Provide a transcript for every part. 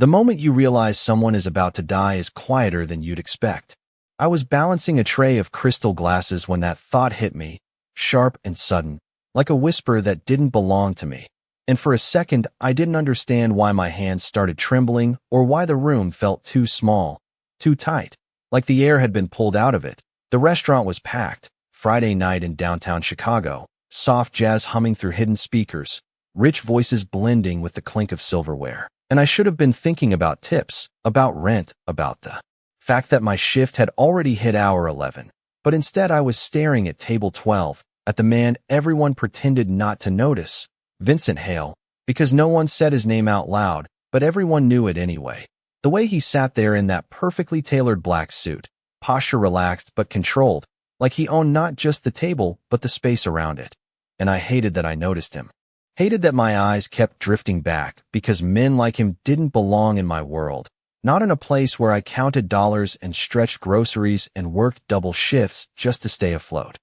The moment you realize someone is about to die is quieter than you'd expect. I was balancing a tray of crystal glasses when that thought hit me, sharp and sudden, like a whisper that didn't belong to me. And for a second, I didn't understand why my hands started trembling or why the room felt too small, too tight, like the air had been pulled out of it. The restaurant was packed, Friday night in downtown Chicago, soft jazz humming through hidden speakers, rich voices blending with the clink of silverware. And I should have been thinking about tips, about rent, about the fact that my shift had already hit hour 11. But instead I was staring at table 12, at the man everyone pretended not to notice, Vincent Hale, because no one said his name out loud, but everyone knew it anyway. The way he sat there in that perfectly tailored black suit, posture relaxed but controlled, like he owned not just the table but the space around it. And I hated that I noticed him. Hated that my eyes kept drifting back because men like him didn't belong in my world, not in a place where I counted dollars and stretched groceries and worked double shifts just to stay afloat.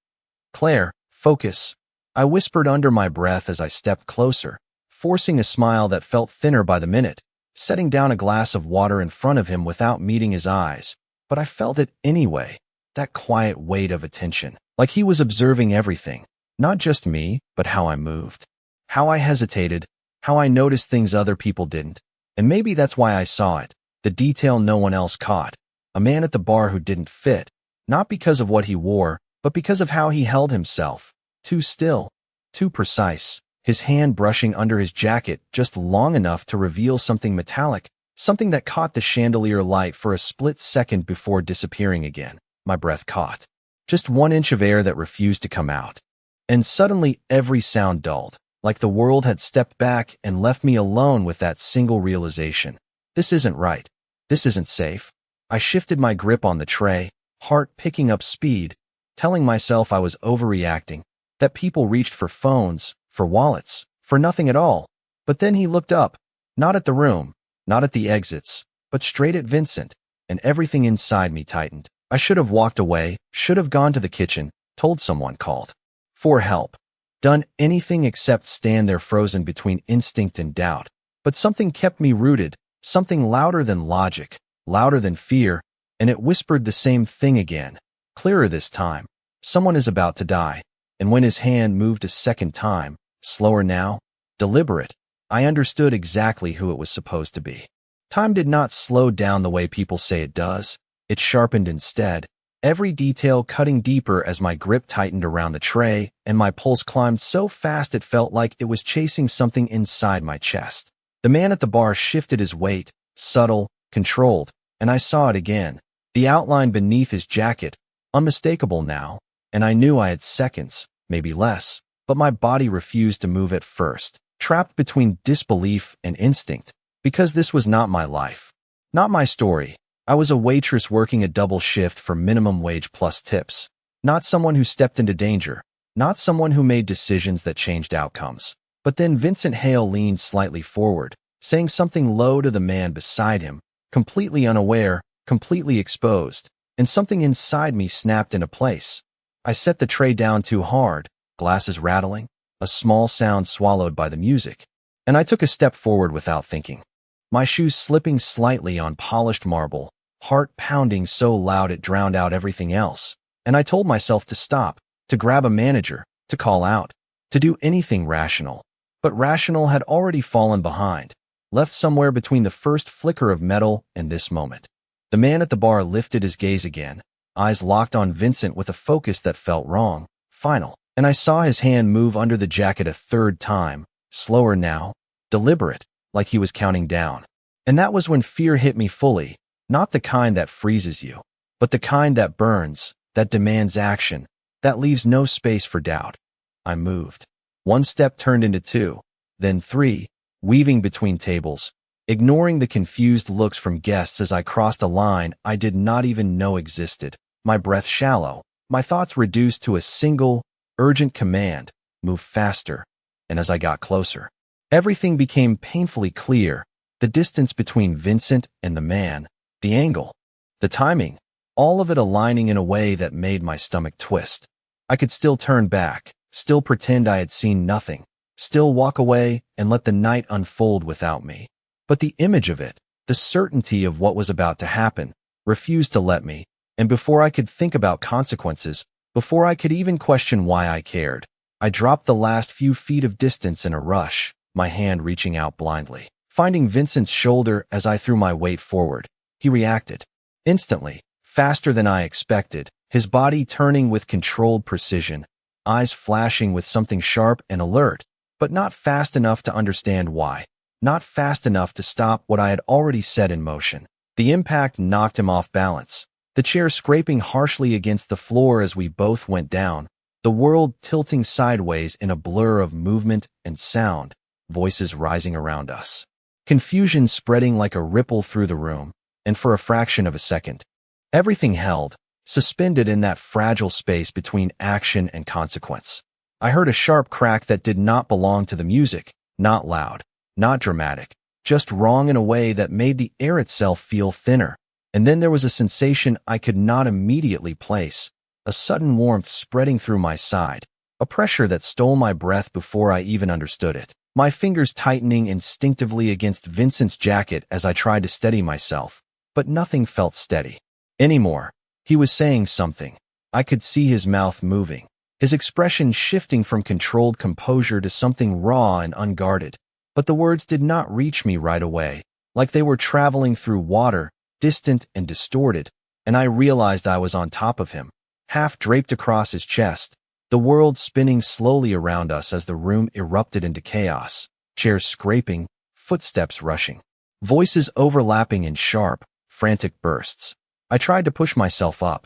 Claire, focus, I whispered under my breath as I stepped closer, forcing a smile that felt thinner by the minute, setting down a glass of water in front of him without meeting his eyes. But I felt it anyway, that quiet weight of attention, like he was observing everything, not just me, but how I moved. How I hesitated, how I noticed things other people didn't. And maybe that's why I saw it, the detail no one else caught. A man at the bar who didn't fit, not because of what he wore, but because of how he held himself. Too still, too precise, his hand brushing under his jacket just long enough to reveal something metallic, something that caught the chandelier light for a split second before disappearing again. My breath caught. Just 1 inch of air that refused to come out. And suddenly every sound dulled. Like the world had stepped back and left me alone with that single realization. This isn't right. This isn't safe. I shifted my grip on the tray, heart picking up speed, telling myself I was overreacting, that people reached for phones, for wallets, for nothing at all. But then he looked up, not at the room, not at the exits, but straight at Vincent, and everything inside me tightened. I should have walked away, should have gone to the kitchen, told someone, called for help. Done anything except stand there frozen between instinct and doubt. But something kept me rooted, something louder than logic, louder than fear, and it whispered the same thing again, clearer this time. Someone is about to die. And when his hand moved a second time, slower now, deliberate, I understood exactly who it was supposed to be. Time did not slow down the way people say it does. It sharpened instead, every detail cutting deeper as my grip tightened around the tray, and my pulse climbed so fast it felt like it was chasing something inside my chest. The man at the bar shifted his weight, subtle, controlled, and I saw it again. The outline beneath his jacket, unmistakable now, and I knew I had seconds, maybe less, but my body refused to move at first, trapped between disbelief and instinct, because this was not my life, not my story. I was a waitress working a double shift for minimum wage plus tips, not someone who stepped into danger, not someone who made decisions that changed outcomes. But then Vincent Hale leaned slightly forward, saying something low to the man beside him, completely unaware, completely exposed, and something inside me snapped into place. I set the tray down too hard, glasses rattling, a small sound swallowed by the music, and I took a step forward without thinking. My shoes slipping slightly on polished marble, heart pounding so loud it drowned out everything else. And I told myself to stop, to grab a manager, to call out, to do anything rational. But rational had already fallen behind, left somewhere between the first flicker of metal and this moment. The man at the bar lifted his gaze again, eyes locked on Vincent with a focus that felt wrong, final. And I saw his hand move under the jacket a third time, slower now, deliberate, like he was counting down. And that was when fear hit me fully, not the kind that freezes you, but the kind that burns, that demands action, that leaves no space for doubt. I moved. 1 step turned into 2, then 3, weaving between tables, ignoring the confused looks from guests as I crossed a line I did not even know existed, my breath shallow, my thoughts reduced to a single, urgent command, move faster. And as I got closer, everything became painfully clear, the distance between Vincent and the man, the angle, the timing, all of it aligning in a way that made my stomach twist. I could still turn back, still pretend I had seen nothing, still walk away and let the night unfold without me. But the image of it, The certainty of what was about to happen refused to let me, and before I could think about consequences, before I could even question why I cared, I dropped the last few feet of distance in a rush, my hand reaching out blindly. Finding Vincent's shoulder as I threw my weight forward, he reacted. Instantly, faster than I expected, his body turning with controlled precision, eyes flashing with something sharp and alert, but not fast enough to understand why, not fast enough to stop what I had already set in motion. The impact knocked him off balance, the chair scraping harshly against the floor as we both went down, the world tilting sideways in a blur of movement and sound, voices rising around us. Confusion spreading like a ripple through the room, and for a fraction of a second, everything held, suspended in that fragile space between action and consequence. I heard a sharp crack that did not belong to the music, not loud, not dramatic, just wrong in a way that made the air itself feel thinner. And then there was a sensation I could not immediately place, a sudden warmth spreading through my side, a pressure that stole my breath before I even understood it. My fingers tightening instinctively against Vincent's jacket as I tried to steady myself, but nothing felt steady anymore. He was saying something. I could see his mouth moving, his expression shifting from controlled composure to something raw and unguarded. But the words did not reach me right away, like they were traveling through water, distant and distorted, and I realized I was on top of him, half draped across his chest, the world spinning slowly around us as the room erupted into chaos, chairs scraping, footsteps rushing, voices overlapping in sharp, frantic bursts. I tried to push myself up,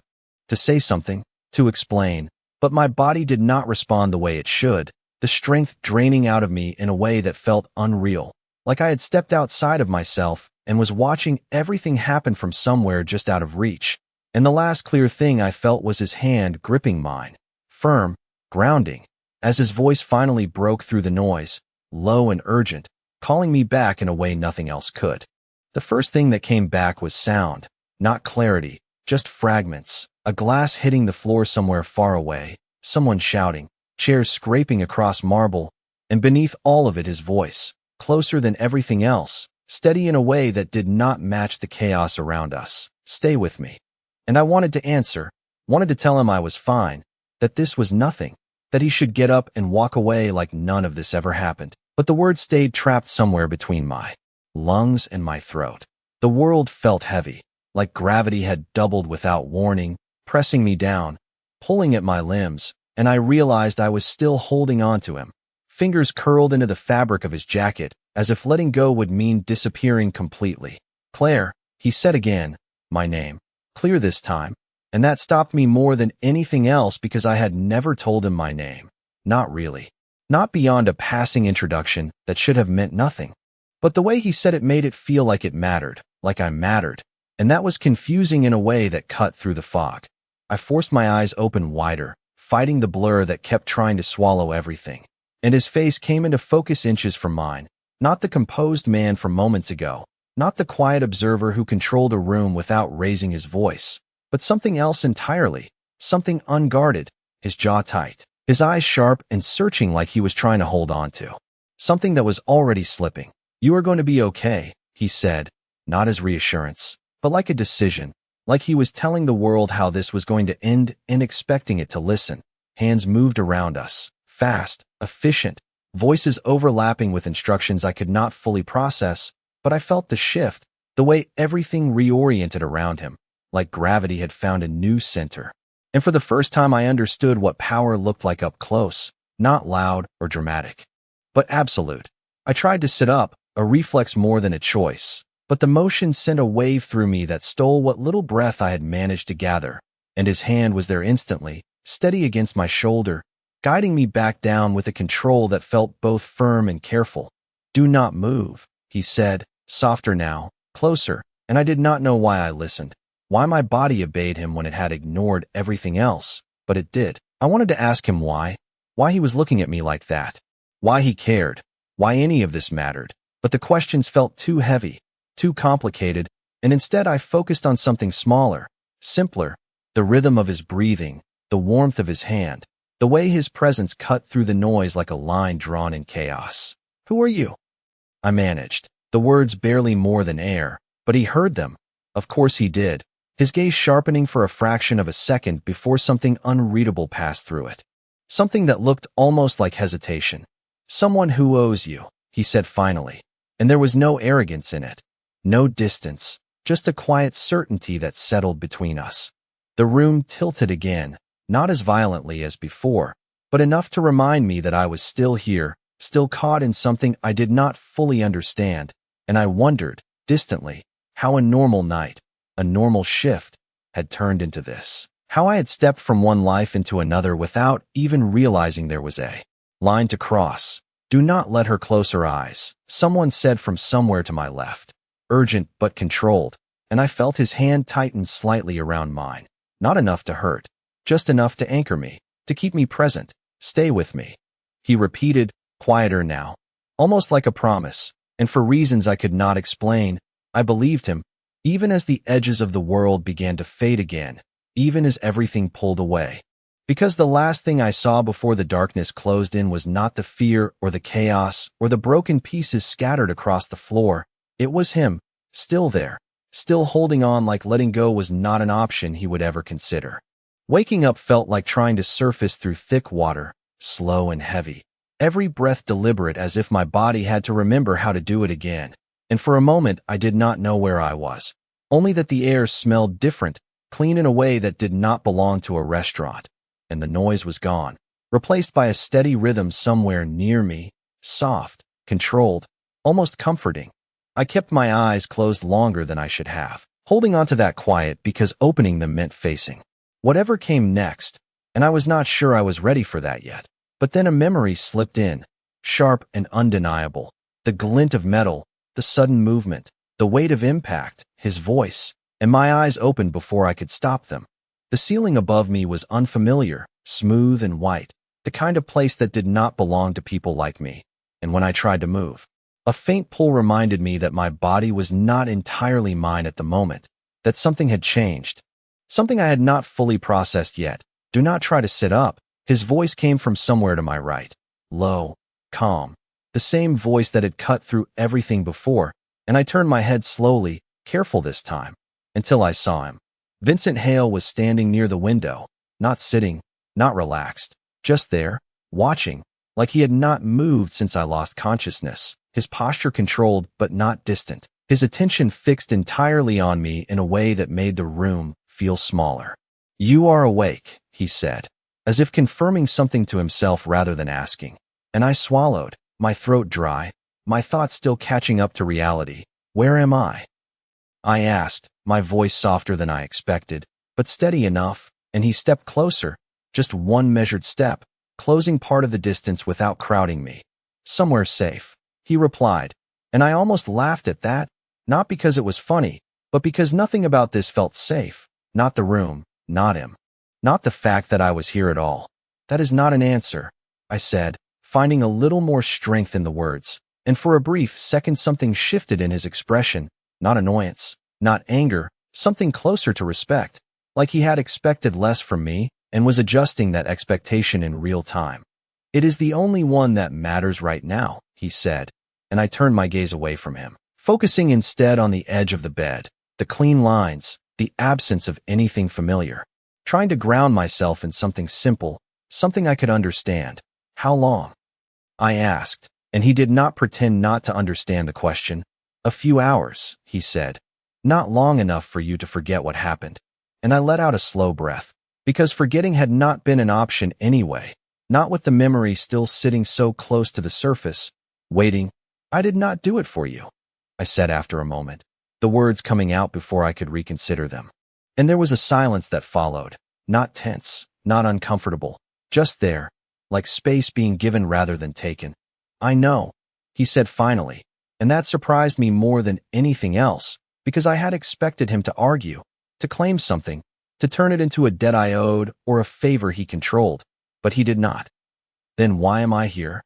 to say something, to explain, but my body did not respond the way it should, the strength draining out of me in a way that felt unreal, like I had stepped outside of myself and was watching everything happen from somewhere just out of reach. And the last clear thing I felt was his hand gripping mine, firm, grounding, as his voice finally broke through the noise, low and urgent, calling me back in a way nothing else could. The first thing that came back was sound, not clarity, just fragments, a glass hitting the floor somewhere far away, someone shouting, chairs scraping across marble, and beneath all of it his voice, closer than everything else, steady in a way that did not match the chaos around us. Stay with me. And I wanted to answer, wanted to tell him I was fine, that this was nothing, that he should get up and walk away like none of this ever happened. But the words stayed trapped somewhere between my lungs and my throat. The world felt heavy, like gravity had doubled without warning, pressing me down, pulling at my limbs, and I realized I was still holding on to him, fingers curled into the fabric of his jacket, as if letting go would mean disappearing completely. Claire, he said again, my name, clear this time, and that stopped me more than anything else because I had never told him my name. Not really. Not beyond a passing introduction that should have meant nothing. But the way he said it made it feel like it mattered, like I mattered, and that was confusing in a way that cut through the fog. I forced my eyes open wider, fighting the blur that kept trying to swallow everything. And his face came into focus inches from mine, not the composed man from moments ago, not the quiet observer who controlled a room without raising his voice, but something else entirely, something unguarded, his jaw tight, his eyes sharp and searching like he was trying to hold on to something that was already slipping. You are going to be okay, he said, not as reassurance, but like a decision, like he was telling the world how this was going to end and expecting it to listen. Hands moved around us, fast, efficient, voices overlapping with instructions I could not fully process, but I felt the shift, the way everything reoriented around him, like gravity had found a new center. And for the first time I understood what power looked like up close, not loud or dramatic, but absolute. I tried to sit up, a reflex more than a choice, but the motion sent a wave through me that stole what little breath I had managed to gather, and his hand was there instantly, steady against my shoulder, guiding me back down with a control that felt both firm and careful. Do not move, he said, softer now, closer, and I did not know why I listened, why my body obeyed him when it had ignored everything else, but it did. I wanted to ask him why he was looking at me like that, why he cared, why any of this mattered, but the questions felt too heavy, too complicated, and instead I focused on something smaller, simpler, the rhythm of his breathing, the warmth of his hand, the way his presence cut through the noise like a line drawn in chaos. Who are you? I managed, the words barely more than air, But he heard them. Of course he did, his gaze sharpening for a fraction of a second before something unreadable passed through it. Something that looked almost like hesitation. "Someone who owes you," he said finally. And there was no arrogance in it. No distance, just a quiet certainty that settled between us. The room tilted again, not as violently as before, but enough to remind me that I was still here, still caught in something I did not fully understand, and I wondered, distantly, how a normal night, a normal shift, had turned into this. How I had stepped from one life into another without even realizing there was a line to cross. "Do not let her close her eyes," someone said from somewhere to my left. Urgent but controlled, and I felt his hand tighten slightly around mine. Not enough to hurt, just enough to anchor me, to keep me present. "Stay with me," he repeated, quieter now, almost like a promise, and for reasons I could not explain, I believed him, even as the edges of the world began to fade again, even as everything pulled away. Because the last thing I saw before the darkness closed in was not the fear or the chaos or the broken pieces scattered across the floor. It was him, still there, still holding on like letting go was not an option he would ever consider. Waking up felt like trying to surface through thick water, slow and heavy. Every breath deliberate as if my body had to remember how to do it again. And for a moment I did not know where I was. Only that the air smelled different, clean in a way that did not belong to a restaurant. And the noise was gone, replaced by a steady rhythm somewhere near me, soft, controlled, almost comforting. I kept my eyes closed longer than I should have, holding on to that quiet because opening them meant facing whatever came next, and I was not sure I was ready for that yet. But then a memory slipped in, sharp and undeniable. The glint of metal, the sudden movement, the weight of impact, his voice, and my eyes opened before I could stop them. The ceiling above me was unfamiliar, smooth and white, the kind of place that did not belong to people like me. And when I tried to move, a faint pull reminded me that my body was not entirely mine at the moment, that something had changed. Something I had not fully processed yet. "Do not try to sit up." His voice came from somewhere to my right. Low, calm, the same voice that had cut through everything before, and I turned my head slowly, careful this time, until I saw him. Vincent Hale was standing near the window, not sitting, not relaxed, just there, watching, like he had not moved since I lost consciousness, his posture controlled but not distant, his attention fixed entirely on me in a way that made the room feel smaller. "You are awake," he said, as if confirming something to himself rather than asking. And I swallowed, my throat dry, my thoughts still catching up to reality. "Where am I?" I asked, my voice softer than I expected, but steady enough, and he stepped closer, just one measured step, closing part of the distance without crowding me. "Somewhere safe," he replied, and I almost laughed at that, not because it was funny, but because nothing about this felt safe. Not the room, not him, not the fact that I was here at all. "That is not an answer," I said, finding a little more strength in the words, and for a brief second something shifted in his expression, not annoyance, not anger, something closer to respect, like he had expected less from me and was adjusting that expectation in real time. "It is the only one that matters right now," he said, and I turned my gaze away from him, focusing instead on the edge of the bed, the clean lines, the absence of anything familiar, trying to ground myself in something simple, something I could understand. "How long?" I asked, and he did not pretend not to understand the question. "A few hours," he said. "Not long enough for you to forget what happened." And I let out a slow breath, because forgetting had not been an option anyway, not with the memory still sitting so close to the surface, waiting. "I did not do it for you," I said after a moment, the words coming out before I could reconsider them. And there was a silence that followed, not tense, not uncomfortable, just there, like space being given rather than taken. "I know," he said finally, and that surprised me more than anything else, because I had expected him to argue, to claim something, to turn it into a debt I owed or a favor he controlled, but he did not. "Then why am I here?"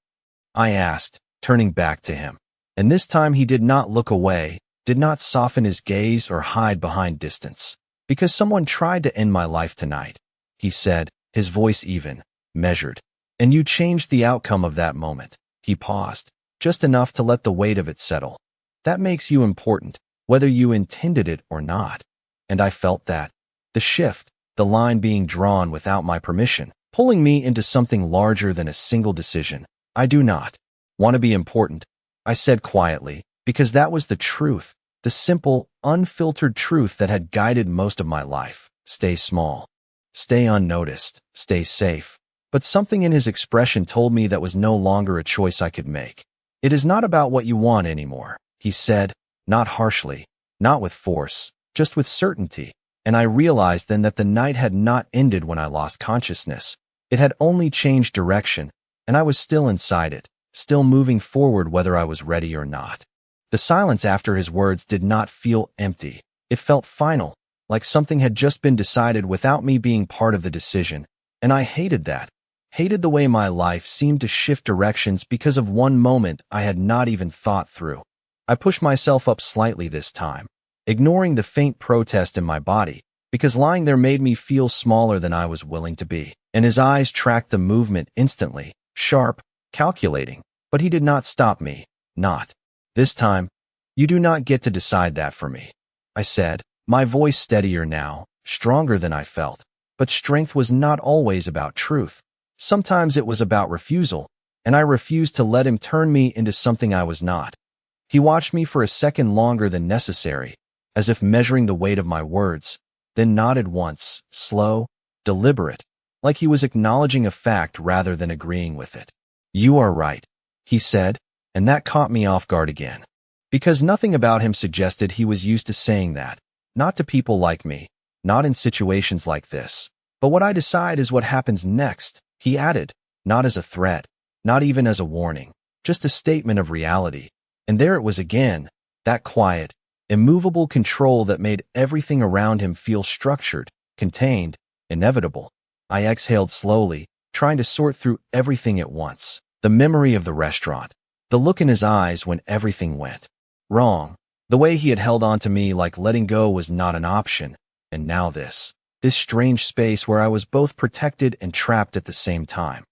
I asked, turning back to him. And this time he did not look away, did not soften his gaze or hide behind distance. "Because someone tried to end my life tonight," he said, his voice even, measured. "And you changed the outcome of that moment." He paused, just enough to let the weight of it settle. "That makes you important." whether you intended it or not. And I felt that. The shift, the line being drawn without my permission, pulling me into something larger than a single decision. I do not want to be important, I said quietly, because that was the truth, the simple, unfiltered truth that had guided most of my life. Stay small. Stay unnoticed. Stay safe. But something in his expression told me that was no longer a choice I could make. It is not about what you want anymore, he said, not harshly, not with force, just with certainty. And I realized then that the night had not ended when I lost consciousness. It had only changed direction, and I was still inside it, still moving forward whether I was ready or not. The silence after his words did not feel empty. It felt final, like something had just been decided without me being part of the decision. And I hated that. Hated the way my life seemed to shift directions because of one moment I had not even thought through. I pushed myself up slightly this time, ignoring the faint protest in my body, because lying there made me feel smaller than I was willing to be. And his eyes tracked the movement instantly, sharp, calculating. But he did not stop me. Not. This time. You do not get to decide that for me, I said, my voice steadier now, stronger than I felt. But strength was not always about truth. Sometimes it was about refusal, and I refused to let him turn me into something I was not. He watched me for a second longer than necessary, as if measuring the weight of my words, then nodded once, slow, deliberate, like he was acknowledging a fact rather than agreeing with it. You are right, he said, and that caught me off guard again. Because nothing about him suggested he was used to saying that, not to people like me, not in situations like this. But what I decide is what happens next, he added, not as a threat, not even as a warning, just a statement of reality. And there it was again, that quiet, immovable control that made everything around him feel structured, contained, inevitable. I exhaled slowly, trying to sort through everything at once. The memory of the restaurant, the look in his eyes when everything went wrong, the way he had held on to me like letting go was not an option, and now this strange space where I was both protected and trapped at the same time.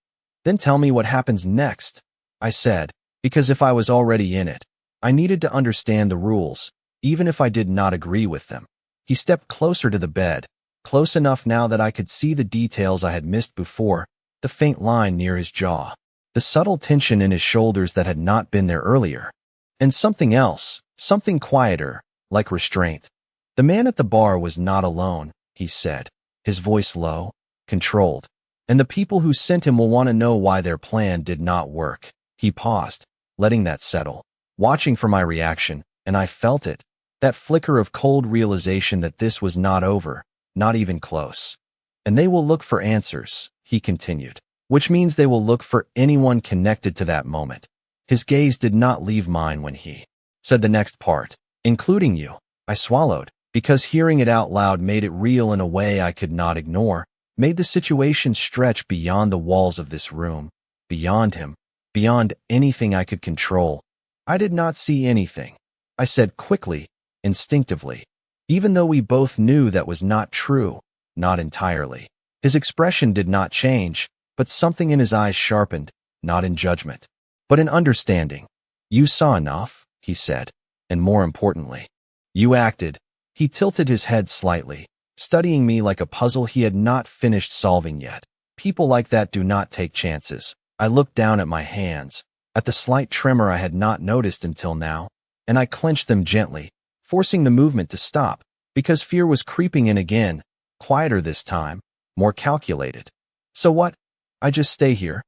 Then tell me what happens next, I said, because if I was already in it, I needed to understand the rules, even if I did not agree with them. He stepped closer to the bed, close enough now that I could see the details I had missed before, the faint line near his jaw, the subtle tension in his shoulders that had not been there earlier, and something else, something quieter, like restraint. The man at the bar was not alone, he said, his voice low, controlled, and the people who sent him will want to know why their plan did not work. He paused, letting that settle, watching for my reaction, and I felt it, that flicker of cold realization that this was not over, not even close. And they will look for answers, he continued, which means they will look for anyone connected to that moment. His gaze did not leave mine when he said the next part, including you. I swallowed, because hearing it out loud made it real in a way I could not ignore, made the situation stretch beyond the walls of this room, beyond him, beyond anything I could control. I did not see anything, I said quickly, instinctively, even though we both knew that was not true, not entirely. His expression did not change, but something in his eyes sharpened, not in judgment, but in understanding. You saw enough, he said, and more importantly, you acted. He tilted his head slightly, studying me like a puzzle he had not finished solving yet. People like that do not take chances. I looked down at my hands, at the slight tremor I had not noticed until now, and I clenched them gently, forcing the movement to stop, because fear was creeping in again, quieter this time, more calculated. So what? I just stay here?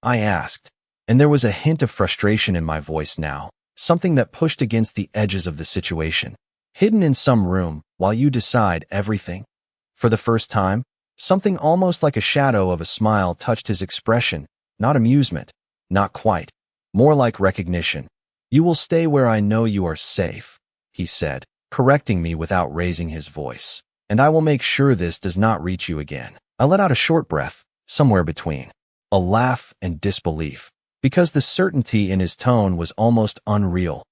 I asked, and there was a hint of frustration in my voice now, something that pushed against the edges of the situation. Hidden in some room, while you decide everything? For the first time, something almost like a shadow of a smile touched his expression, not amusement, not quite, more like recognition. You will stay where I know you are safe, he said, correcting me without raising his voice, and I will make sure this does not reach you again. I let out a short breath, somewhere between a laugh and disbelief, because the certainty in his tone was almost unreal.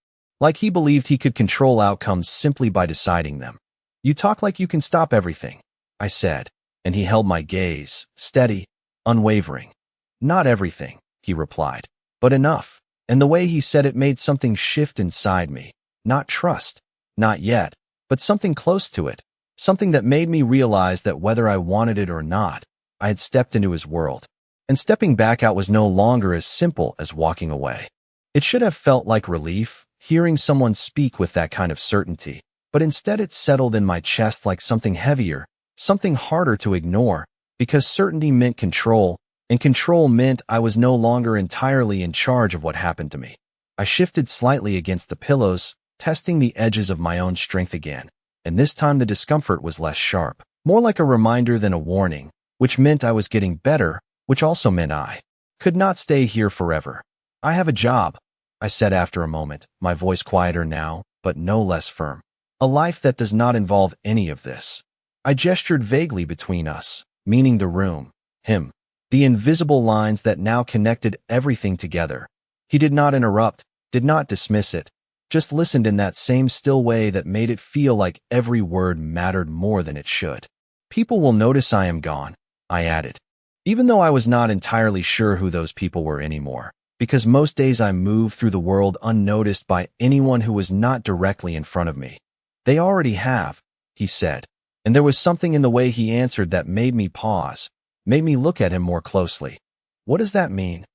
Like he believed he could control outcomes simply by deciding them. You talk like you can stop everything, I said, and he held my gaze, steady, unwavering. Not everything, he replied, but enough. And the way he said it made something shift inside me. Not trust, Not yet, but something close to it. Something that made me realize that whether I wanted it or not, I had stepped into his world. And stepping back out was no longer as simple as walking away. It should have felt like relief, hearing someone speak with that kind of certainty. But instead it settled in my chest like something heavier, something harder to ignore, because certainty meant control, and control meant I was no longer entirely in charge of what happened to me. I shifted slightly against the pillows, testing the edges of my own strength again, and this time the discomfort was less sharp, more like a reminder than a warning, which meant I was getting better, which also meant I could not stay here forever. I have a job, I said after a moment, my voice quieter now, but no less firm. A life that does not involve any of this. I gestured vaguely between us, meaning the room, him, the invisible lines that now connected everything together. He did not interrupt, did not dismiss it, just listened in that same still way that made it feel like every word mattered more than it should. People will notice I am gone, I added, even though I was not entirely sure who those people were anymore, because most days I moved through the world unnoticed by anyone who was not directly in front of me. They already have, he said, and there was something in the way he answered that made me pause, made me look at him more closely. What does that mean?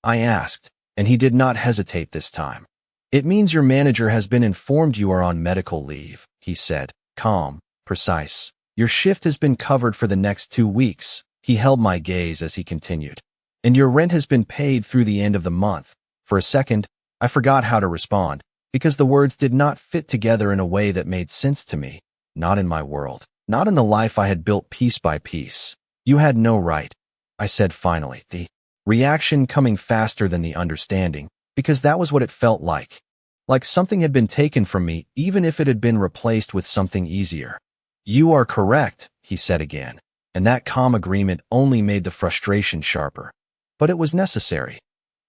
I asked, and he did not hesitate this time. It means your manager has been informed you are on medical leave, he said, calm, precise. Your shift has been covered for the next 2 weeks. He held my gaze as he continued. And your rent has been paid through the end of the month. For a second, I forgot how to respond, because the words did not fit together in a way that made sense to me. Not in my world. Not in the life I had built piece by piece. You had no right, I said finally, the reaction coming faster than the understanding, because that was what it felt like. Like something had been taken from me, even if it had been replaced with something easier. You are correct, he said again, and that calm agreement only made the frustration sharper. But it was necessary.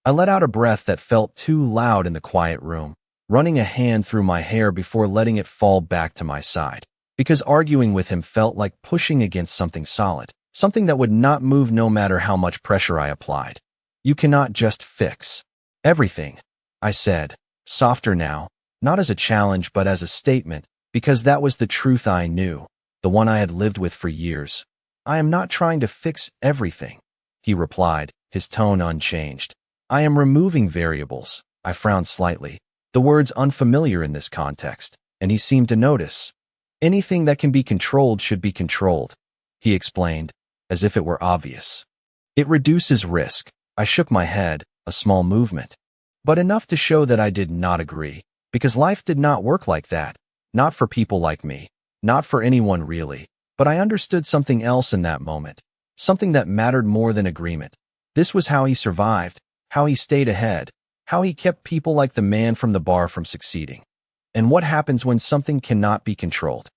I let out a breath that felt too loud in the quiet room, running a hand through my hair before letting it fall back to my side, because arguing with him felt like pushing against something solid, something that would not move no matter how much pressure I applied. You cannot just fix everything, I said, softer now, not as a challenge but as a statement, because that was the truth I knew, the one I had lived with for years. I am not trying to fix everything, he replied, his tone unchanged. I am removing variables. I frowned slightly. The word's unfamiliar in this context, and he seemed to notice. Anything that can be controlled should be controlled, he explained, as if it were obvious. It reduces risk. I shook my head, a small movement, but enough to show that I did not agree, because life did not work like that, not for people like me, not for anyone really. But I understood something else in that moment, something that mattered more than agreement. This was how he survived, how he stayed ahead, how he kept people like the man from the bar from succeeding. And what happens when something cannot be controlled?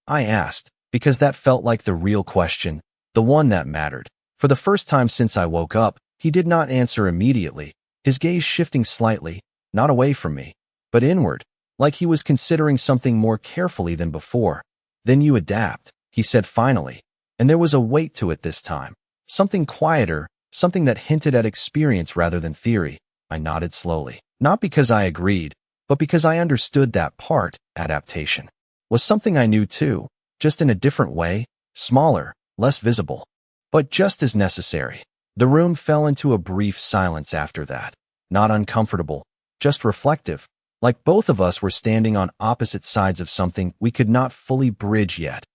I asked, because that felt like the real question, the one that mattered. For the first time since I woke up, he did not answer immediately, his gaze shifting slightly, not away from me, but inward, like he was considering something more carefully than before. Then you adapt, he said finally, and there was a weight to it this time, something quieter, something that hinted at experience rather than theory. I nodded slowly, not because I agreed, but because I understood that part, adaptation, was something I knew too, just in a different way, smaller, less visible, but just as necessary. The room fell into a brief silence after that, not uncomfortable, just reflective, like both of us were standing on opposite sides of something we could not fully bridge yet.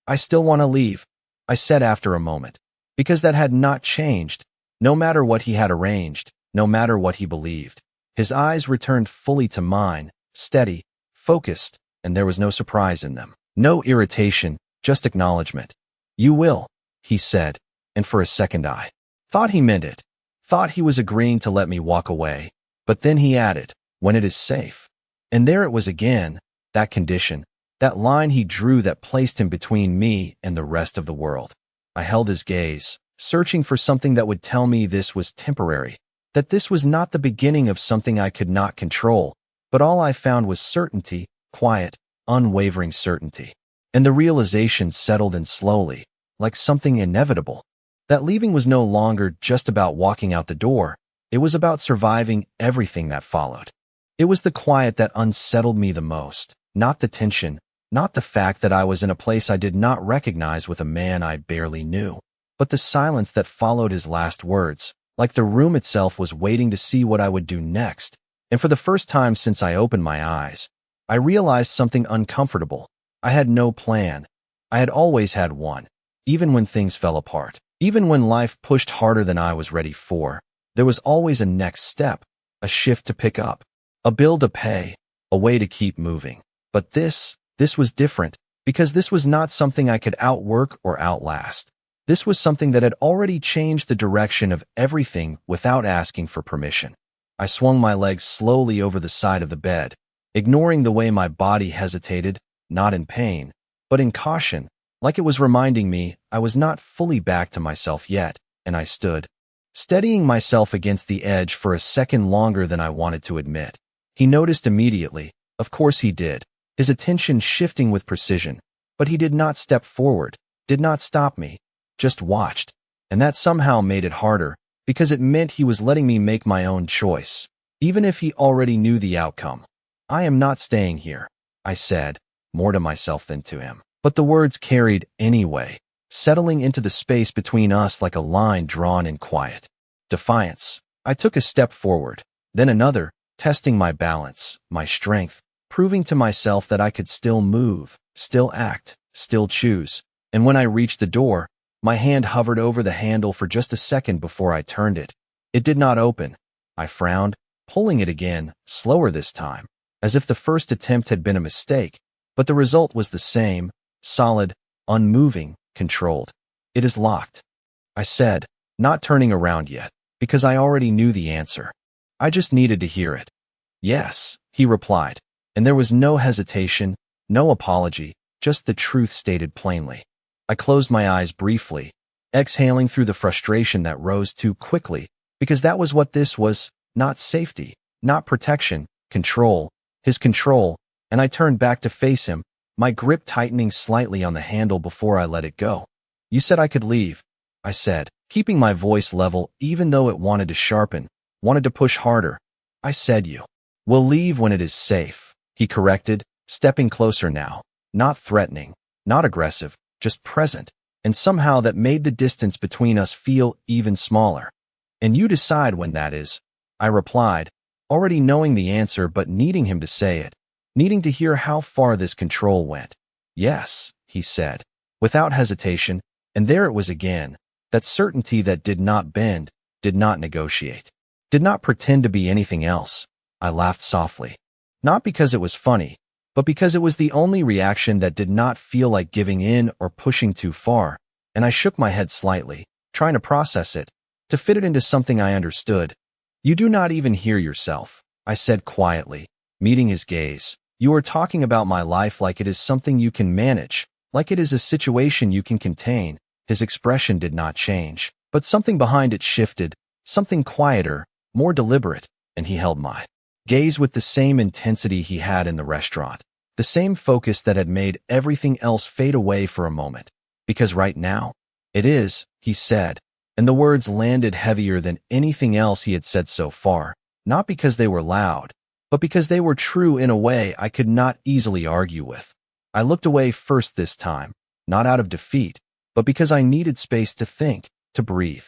I still want to leave, I said after a moment, because that had not changed, no matter what he had arranged, no matter what he believed. His eyes returned fully to mine, steady, focused, and there was no surprise in them. No irritation, just acknowledgement. You will, he said, and for a second I thought he meant it, thought he was agreeing to let me walk away, but then he added, when it is safe. And there it was again, that condition, that line he drew that placed him between me and the rest of the world. I held his gaze, searching for something that would tell me this was temporary, that this was not the beginning of something I could not control, but all I found was certainty, quiet, unwavering certainty. And the realization settled in slowly, like something inevitable, that leaving was no longer just about walking out the door, it was about surviving everything that followed. It was the quiet that unsettled me the most, Not the tension, not the fact that I was in a place I did not recognize with a man I barely knew, but the silence that followed his last words, like the room itself was waiting to see what I would do next. And for the first time since I opened my eyes, I realized something uncomfortable. I had no plan. I had always had one. Even when things fell apart, even when life pushed harder than I was ready for, there was always a next step, a shift to pick up, a bill to pay, a way to keep moving. But this was different, because this was not something I could outwork or outlast. This was something that had already changed the direction of everything without asking for permission. I swung my legs slowly over the side of the bed, ignoring the way my body hesitated, not in pain, but in caution, like it was reminding me I was not fully back to myself yet, and I stood, steadying myself against the edge for a second longer than I wanted to admit. He noticed immediately. Of course he did, his attention shifting with precision, but he did not step forward, did not stop me, just watched, and that somehow made it harder, because it meant he was letting me make my own choice, even if he already knew the outcome. I am not staying here, I said, more to myself than to him. But the words carried anyway, settling into the space between us like a line drawn in quiet defiance. I took a step forward, then another, testing my balance, my strength, proving to myself that I could still move, still act, still choose. And when I reached the door, my hand hovered over the handle for just a second before I turned it. It did not open. I frowned, pulling it again, slower this time, as if the first attempt had been a mistake, but the result was the same, solid, unmoving, controlled. It is locked, I said, not turning around yet, because I already knew the answer. I just needed to hear it. Yes, he replied, and there was no hesitation, no apology, just the truth stated plainly. I closed my eyes briefly, exhaling through the frustration that rose too quickly, because that was what this was, not safety, not protection, control, his control, and I turned back to face him, my grip tightening slightly on the handle before I let it go. You said I could leave, I said, keeping my voice level even though it wanted to sharpen, wanted to push harder. I said you will leave when it is safe, he corrected, stepping closer now, not threatening, not aggressive, just present, and somehow that made the distance between us feel even smaller. And you decide when that is, I replied, already knowing the answer but needing him to say it, needing to hear how far this control went. Yes, he said, without hesitation, and there it was again, that certainty that did not bend, did not negotiate, did not pretend to be anything else. I laughed softly, not because it was funny, but because it was the only reaction that did not feel like giving in or pushing too far, and I shook my head slightly, trying to process it, to fit it into something I understood. You do not even hear yourself, I said quietly, meeting his gaze. You are talking about my life like it is something you can manage, like it is a situation you can contain. His expression did not change, but something behind it shifted, something quieter, more deliberate, and he held my gaze with the same intensity he had in the restaurant, the same focus that had made everything else fade away for a moment. Because right now, it is, he said, and the words landed heavier than anything else he had said so far, not because they were loud, but because they were true in a way I could not easily argue with. I looked away first this time, not out of defeat, but because I needed space to think, to breathe,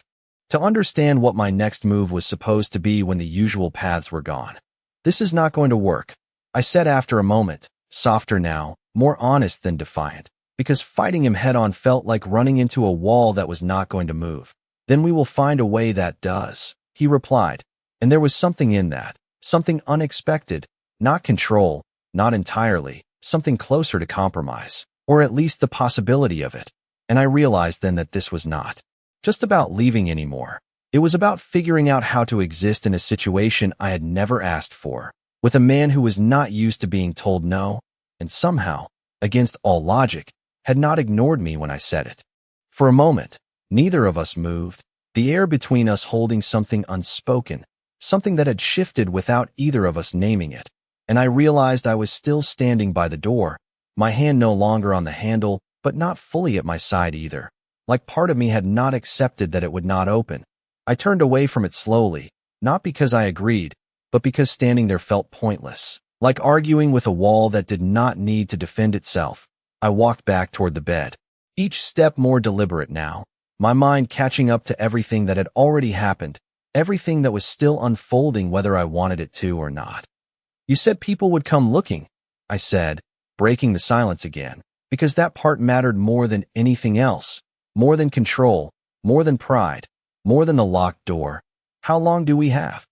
to understand what my next move was supposed to be when the usual paths were gone. This is not going to work, I said after a moment, softer now, more honest than defiant, because fighting him head-on felt like running into a wall that was not going to move. Then we will find a way that does, he replied, and there was something in that, something unexpected, not control, not entirely, something closer to compromise, or at least the possibility of it. And I realized then that this was not just about leaving anymore. It was about figuring out how to exist in a situation I had never asked for, with a man who was not used to being told no, and somehow, against all logic, had not ignored me when I said it. For a moment, neither of us moved, the air between us holding something unspoken, something that had shifted without either of us naming it. And I realized I was still standing by the door, my hand no longer on the handle, but not fully at my side either, like part of me had not accepted that it would not open. I turned away from it slowly, not because I agreed, but because standing there felt pointless, Like arguing with a wall that did not need to defend itself. I walked back toward the bed. Each step more deliberate now, my mind catching up to everything that had already happened, everything that was still unfolding whether I wanted it to or not. You said people would come looking, I said, breaking the silence again, because that part mattered more than anything else, more than control, more than pride, more than the locked door. How long do we have?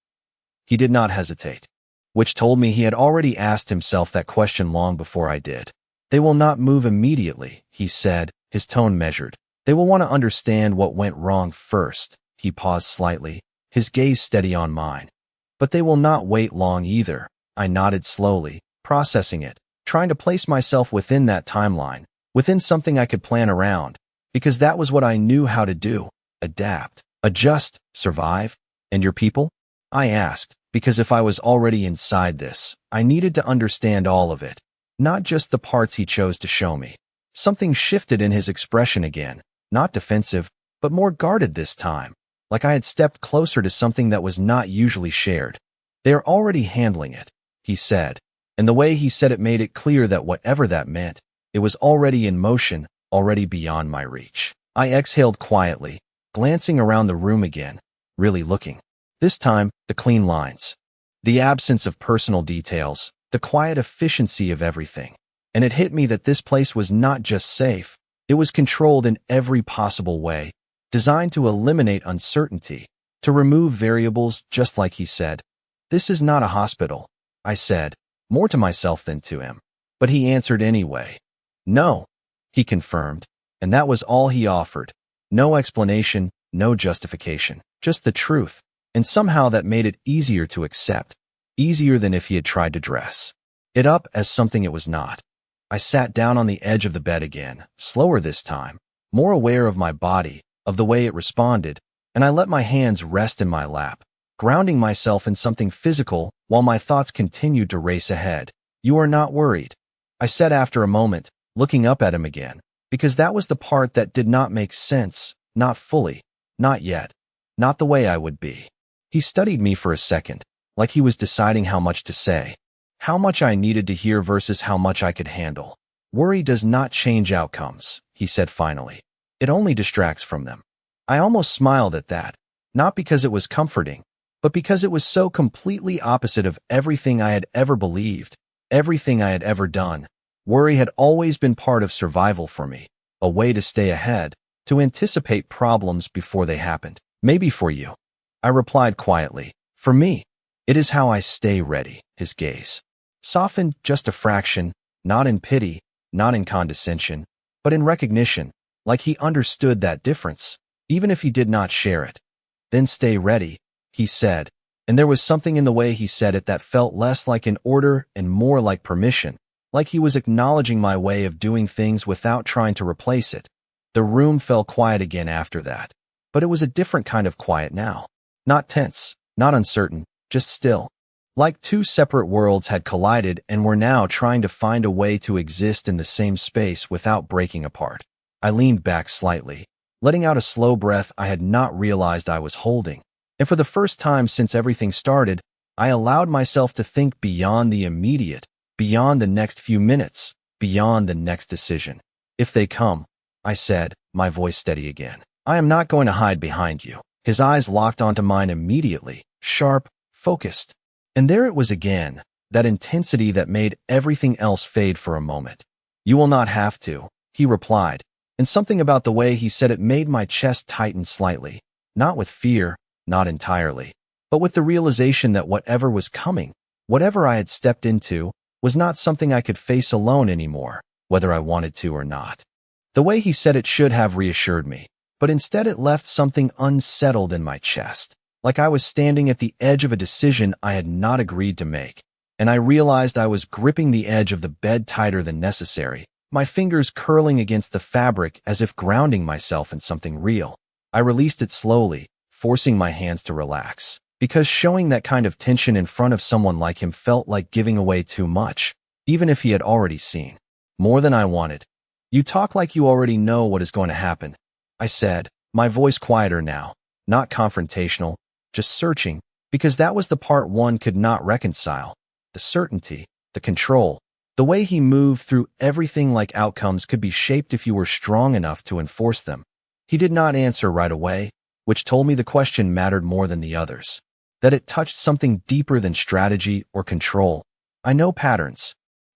He did not hesitate, which told me he had already asked himself that question long before I did. They will not move immediately, he said, his tone measured. They will want to understand what went wrong first. He paused slightly, his gaze steady on mine. But they will not wait long either. I nodded slowly, processing it, trying to place myself within that timeline, within something I could plan around, because that was what I knew how to do: adapt, adjust, survive. And your people? I asked, because if I was already inside this, I needed to understand all of it, not just the parts he chose to show me. Something shifted in his expression again, not defensive, but more guarded this time, like I had stepped closer to something that was not usually shared. They are already handling it, he said, and the way he said it made it clear that whatever that meant, it was already in motion, already beyond my reach. I exhaled quietly, glancing around the room again, really looking. This time, the clean lines, the absence of personal details, the quiet efficiency of everything. And it hit me that this place was not just safe, it was controlled in every possible way, designed to eliminate uncertainty, to remove variables, just like he said. This is not a hospital, I said, more to myself than to him. But he answered anyway. No, he confirmed, and that was all he offered. No explanation, no justification, just the truth. And somehow that made it easier to accept, easier than if he had tried to dress it up as something it was not. I sat down on the edge of the bed again, slower this time, more aware of my body, of the way it responded, and I let my hands rest in my lap, grounding myself in something physical while my thoughts continued to race ahead. You are not worried, I said after a moment, looking up at him again, because that was the part that did not make sense, not fully, not yet, not the way I would be. He studied me for a second, like he was deciding how much to say, how much I needed to hear versus how much I could handle. Worry does not change outcomes, he said finally. It only distracts from them. I almost smiled at that, not because it was comforting, but because it was so completely opposite of everything I had ever believed, everything I had ever done. Worry had always been part of survival for me, a way to stay ahead, to anticipate problems before they happened. Maybe for you, I replied quietly. For me, it is how I stay ready. His gaze softened just a fraction, not in pity, not in condescension, but in recognition, like he understood that difference, even if he did not share it. Then stay ready, he said, and there was something in the way he said it that felt less like an order and more like permission, like he was acknowledging my way of doing things without trying to replace it. The room fell quiet again after that, but it was a different kind of quiet now. Not tense, not uncertain, just still. Like two separate worlds had collided and were now trying to find a way to exist in the same space without breaking apart. I leaned back slightly, letting out a slow breath I had not realized I was holding. And for the first time since everything started, I allowed myself to think beyond the immediate, beyond the next few minutes, beyond the next decision. If they come, I said, my voice steady again, I am not going to hide behind you. His eyes locked onto mine immediately, sharp, focused. And there it was again, that intensity that made everything else fade for a moment. You will not have to, he replied, and something about the way he said it made my chest tighten slightly, not with fear, not entirely, but with the realization that whatever was coming, whatever I had stepped into, was not something I could face alone anymore, whether I wanted to or not. The way he said it should have reassured me, but instead it left something unsettled in my chest, like I was standing at the edge of a decision I had not agreed to make, and I realized I was gripping the edge of the bed tighter than necessary, my fingers curling against the fabric as if grounding myself in something real. I released it slowly, forcing my hands to relax, because showing that kind of tension in front of someone like him felt like giving away too much, even if he had already seen more than I wanted. You talk like you already know what is going to happen, I said, my voice quieter now, not confrontational, just searching, because that was the part one could not reconcile, the certainty the control, the way he moved through everything like outcomes could be shaped if you were strong enough to enforce them. He did not answer right away, which told me the question mattered more than the others, that it touched something deeper than strategy or control. I know patterns,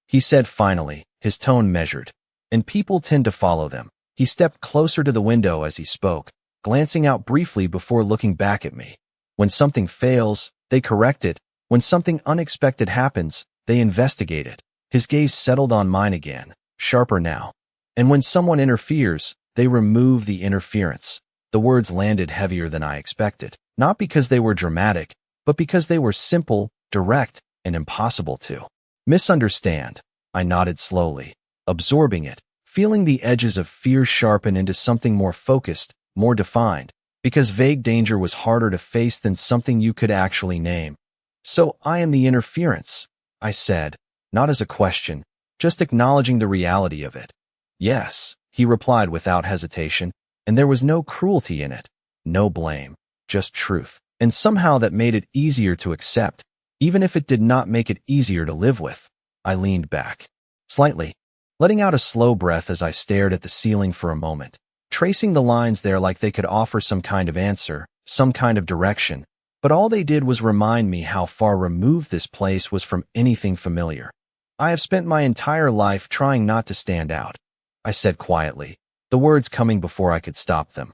he said finally, his tone measured, and people tend to follow them. He stepped closer to the window as he spoke, glancing out briefly before looking back at me. When something fails, they correct it. When something unexpected happens, they investigate it. His gaze settled on mine again, sharper now. And when someone interferes, they remove the interference. The words landed heavier than I expected, not because they were dramatic, but because they were simple, direct, and impossible to misunderstand. I nodded slowly, absorbing it, feeling the edges of fear sharpen into something more focused, more defined, because vague danger was harder to face than something you could actually name. So I am the interference, I said, not as a question, just acknowledging the reality of it. Yes, he replied without hesitation, and there was no cruelty in it, no blame, just truth. And somehow that made it easier to accept, even if it did not make it easier to live with. I leaned back, slightly, letting out a slow breath as I stared at the ceiling for a moment, tracing the lines there like they could offer some kind of answer, some kind of direction, but all they did was remind me how far removed this place was from anything familiar. I have spent my entire life trying not to stand out, I said quietly, the words coming before I could stop them.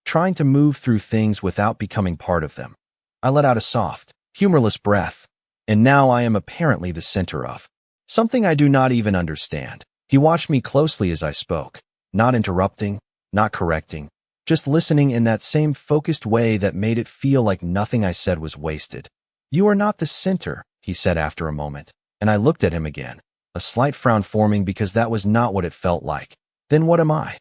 Trying to move through things without becoming part of them. I let out a soft, humorless breath, and now I am apparently the center of something I do not even understand. He watched me closely as I spoke, not interrupting, not correcting, just listening in that same focused way that made it feel like nothing I said was wasted. You are not the center, he said after a moment, and I looked at him again, a slight frown forming because that was not what it felt like. Then what am I?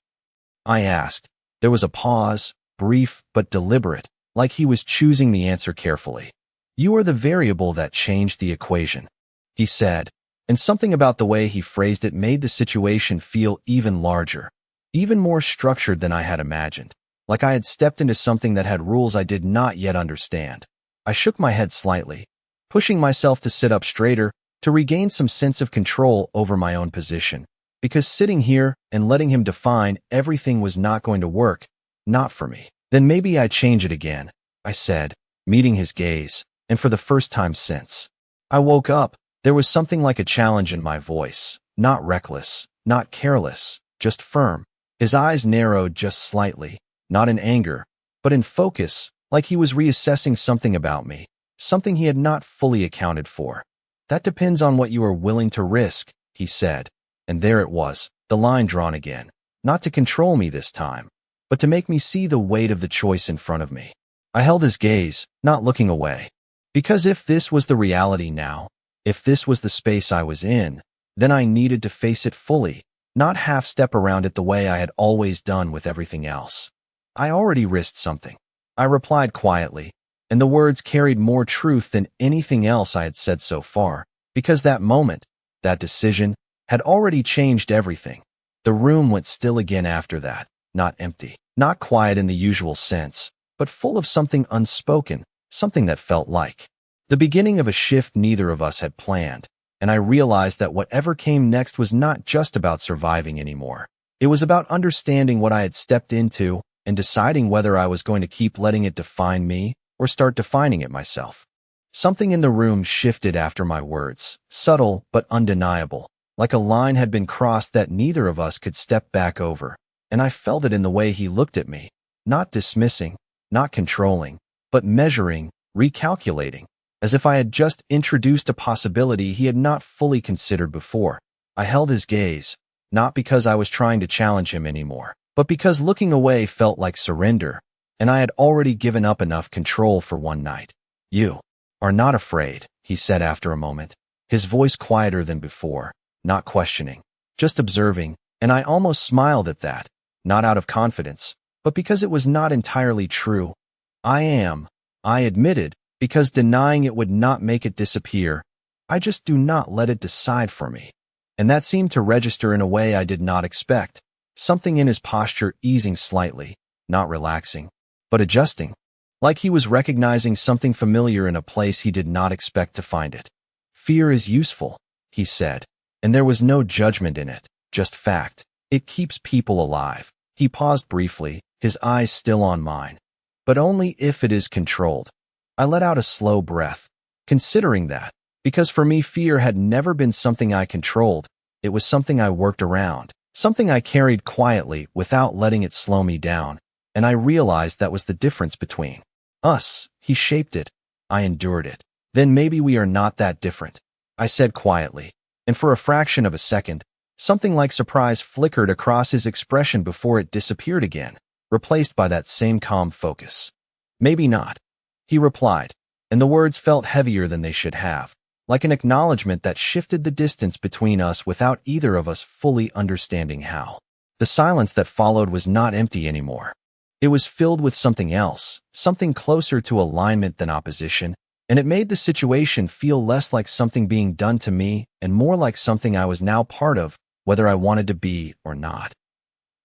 I asked. There was a pause, brief but deliberate, like he was choosing the answer carefully. You are the variable that changed the equation, he said, and something about the way he phrased it made the situation feel even larger, even more structured than I had imagined, like I had stepped into something that had rules I did not yet understand. I shook my head slightly, pushing myself to sit up straighter, to regain some sense of control over my own position, because sitting here and letting him define everything was not going to work, not for me. Then maybe I change it again, I said, meeting his gaze, and for the first time since I woke up, there was something like a challenge in my voice, not reckless, not careless, just firm. His eyes narrowed just slightly, not in anger, but in focus, like he was reassessing something about me, something he had not fully accounted for. That depends on what you are willing to risk, he said, and there it was, the line drawn again, not to control me this time, but to make me see the weight of the choice in front of me. I held his gaze, not looking away. Because if this was the reality now, if this was the space I was in, then I needed to face it fully, not half-step around it the way I had always done with everything else. I already risked something, I replied quietly, and the words carried more truth than anything else I had said so far, because that moment, that decision, had already changed everything. The room went still again after that, not empty, not quiet in the usual sense, but full of something unspoken, something that felt like the beginning of a shift neither of us had planned, and I realized that whatever came next was not just about surviving anymore. It was about understanding what I had stepped into and deciding whether I was going to keep letting it define me or start defining it myself. Something in the room shifted after my words, subtle but undeniable, like a line had been crossed that neither of us could step back over, and I felt it in the way he looked at me, not dismissing, not controlling, but measuring, recalculating, as if I had just introduced a possibility he had not fully considered before. I held his gaze, not because I was trying to challenge him anymore, but because looking away felt like surrender, and I had already given up enough control for one night. You are not afraid, he said after a moment, his voice quieter than before, not questioning, just observing, and I almost smiled at that, not out of confidence, but because it was not entirely true. I am, I admitted, because denying it would not make it disappear. I just do not let it decide for me. And that seemed to register in a way I did not expect, something in his posture easing slightly, not relaxing, but adjusting, like he was recognizing something familiar in a place he did not expect to find it. Fear is useful, he said, and there was no judgment in it, just fact. It keeps people alive. He paused briefly, his eyes still on mine. But only if it is controlled. I let out a slow breath, considering that, because for me fear had never been something I controlled, it was something I worked around, something I carried quietly without letting it slow me down, and I realized that was the difference between us. He shaped it, I endured it. Then maybe we are not that different, I said quietly, and for a fraction of a second, something like surprise flickered across his expression before it disappeared again, replaced by that same calm focus. Maybe not, he replied, and the words felt heavier than they should have, like an acknowledgement that shifted the distance between us without either of us fully understanding how. The silence that followed was not empty anymore. It was filled with something else, something closer to alignment than opposition, and it made the situation feel less like something being done to me and more like something I was now part of, whether I wanted to be or not.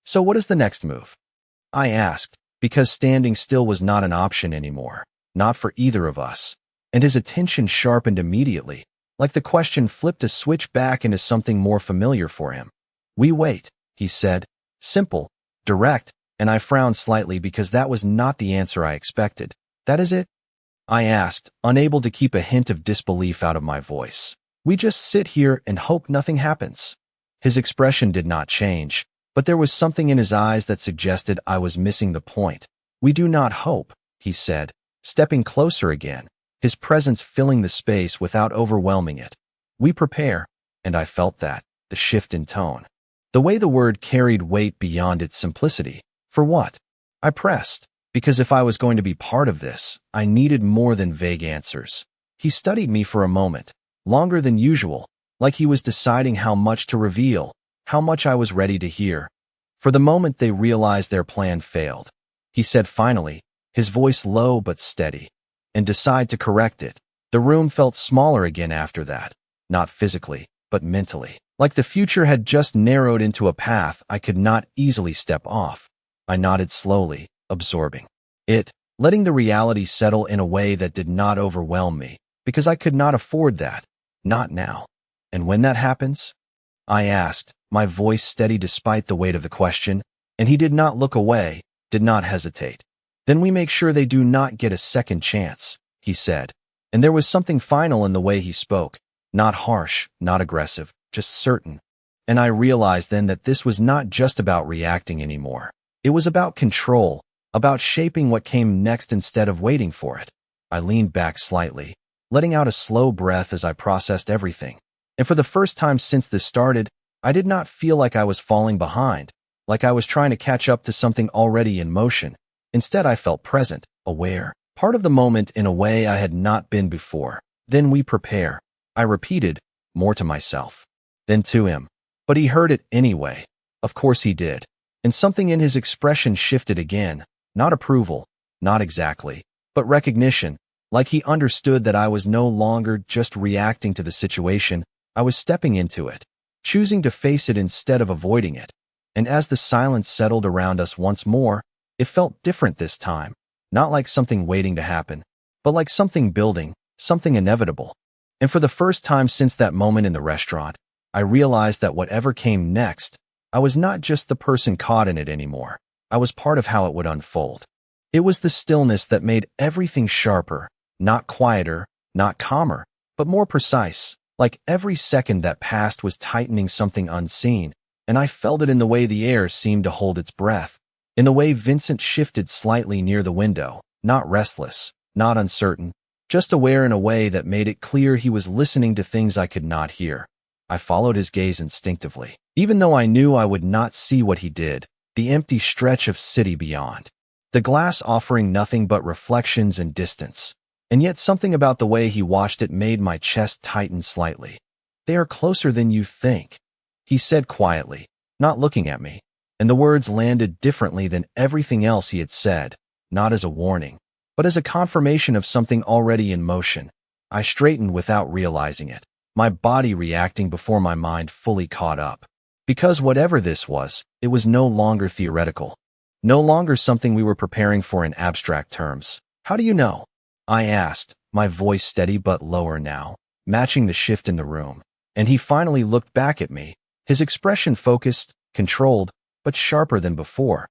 So what is the next move? I asked, because standing still was not an option anymore, not for either of us, and his attention sharpened immediately, like the question flipped a switch back into something more familiar for him. We wait, he said, simple, direct, and I frowned slightly because that was not the answer I expected. That is it? I asked, unable to keep a hint of disbelief out of my voice. We just sit here and hope nothing happens. His expression did not change, but there was something in his eyes that suggested I was missing the point. We do not hope, he said, stepping closer again, his presence filling the space without overwhelming it. We prepare, and I felt that, the shift in tone. The way the word carried weight beyond its simplicity. For what? I pressed, because if I was going to be part of this, I needed more than vague answers. He studied me for a moment, longer than usual, like he was deciding how much to reveal, how much I was ready to hear. For the moment they realized their plan failed, he said finally, his voice low but steady, and decide to correct it. The room felt smaller again after that, not physically, but mentally, like the future had just narrowed into a path I could not easily step off. I nodded slowly, absorbing it, letting the reality settle in a way that did not overwhelm me, because I could not afford that, not now. And when that happens? I asked, my voice steady despite the weight of the question, and he did not look away, did not hesitate. Then we make sure they do not get a second chance, he said, and there was something final in the way he spoke, not harsh, not aggressive, just certain. And I realized then that this was not just about reacting anymore. It was about control, about shaping what came next instead of waiting for it. I leaned back slightly, letting out a slow breath as I processed everything. And for the first time since this started, I did not feel like I was falling behind, like I was trying to catch up to something already in motion. Instead, I felt present, aware, part of the moment in a way I had not been before. Then we prepare, I repeated, more to myself than to him. But he heard it anyway. Of course he did. And something in his expression shifted again, not approval, not exactly, but recognition, like he understood that I was no longer just reacting to the situation, I was stepping into it, choosing to face it instead of avoiding it. And as the silence settled around us once more, it felt different this time, not like something waiting to happen, but like something building, something inevitable. And for the first time since that moment in the restaurant, I realized that whatever came next, I was not just the person caught in it anymore. I was part of how it would unfold. It was the stillness that made everything sharper, not quieter, not calmer, but more precise, like every second that passed was tightening something unseen, and I felt it in the way the air seemed to hold its breath, in the way Vincent shifted slightly near the window, not restless, not uncertain, just aware in a way that made it clear he was listening to things I could not hear. I followed his gaze instinctively, even though I knew I would not see what he did, the empty stretch of city beyond, the glass offering nothing but reflections and distance. And yet something about the way he watched it made my chest tighten slightly. They are closer than you think, he said quietly, not looking at me, and the words landed differently than everything else he had said, not as a warning, but as a confirmation of something already in motion. I straightened without realizing it, my body reacting before my mind fully caught up. Because whatever this was, it was no longer theoretical, no longer something we were preparing for in abstract terms. How do you know? I asked, my voice steady but lower now, matching the shift in the room. And he finally looked back at me, his expression focused, controlled, but sharper than before.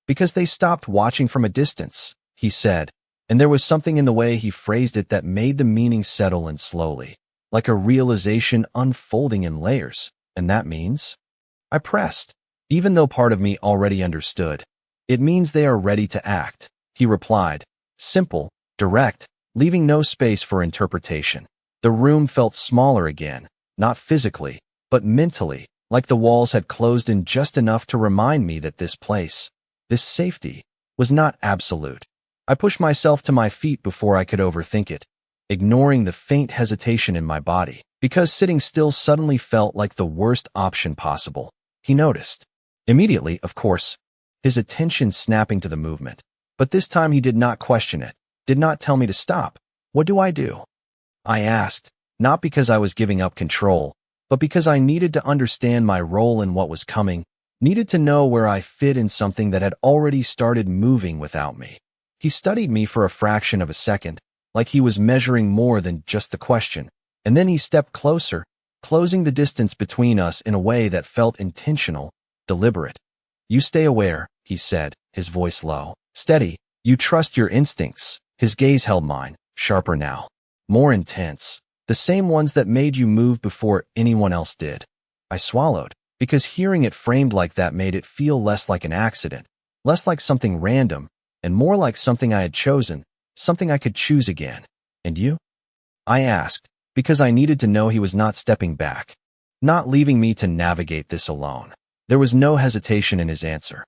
"Because they stopped watching from a distance," he said, and there was something in the way he phrased it that made the meaning settle in slowly, like a realization unfolding in layers. "And that means?" I pressed, even though part of me already understood. "It means they are ready to act," he replied, simple, direct, leaving no space for interpretation. The room felt smaller again, not physically, but mentally, like the walls had closed in just enough to remind me that this place, this safety, was not absolute. I pushed myself to my feet before I could overthink it, ignoring the faint hesitation in my body, because sitting still suddenly felt like the worst option possible. He noticed. Immediately, of course, his attention snapping to the movement. But this time he did not question it, did not tell me to stop. "What do I do?" I asked, not because I was giving up control, but because I needed to understand my role in what was coming, needed to know where I fit in something that had already started moving without me. He studied me for a fraction of a second, like he was measuring more than just the question, and then he stepped closer, closing the distance between us in a way that felt intentional, deliberate. "You stay aware," he said, his voice low, steady. "You trust your instincts." His gaze held mine, sharper now, more intense, the same ones that made you move before anyone else did. I swallowed, because hearing it framed like that made it feel less like an accident, less like something random, and more like something I had chosen, something I could choose again. "And you?" I asked, because I needed to know he was not stepping back, not leaving me to navigate this alone. There was no hesitation in his answer.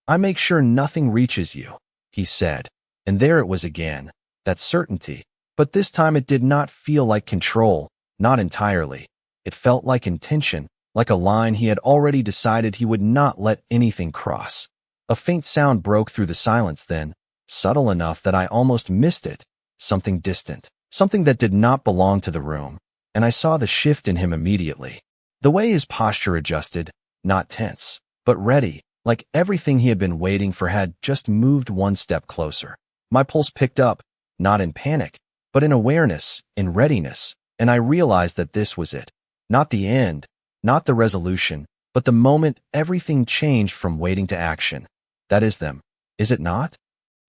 "I make sure nothing reaches you," he said, and there it was again, that certainty. But this time it did not feel like control, not entirely. It felt like intention, like a line he had already decided he would not let anything cross. A faint sound broke through the silence then, subtle enough that I almost missed it, something distant, something that did not belong to the room, and I saw the shift in him immediately. The way his posture adjusted, not tense, but ready, like everything he had been waiting for had just moved one step closer. My pulse picked up, not in panic, but in awareness, in readiness, and I realized that this was it. Not the end, not the resolution, but the moment everything changed from waiting to action. "That is them, is it not?"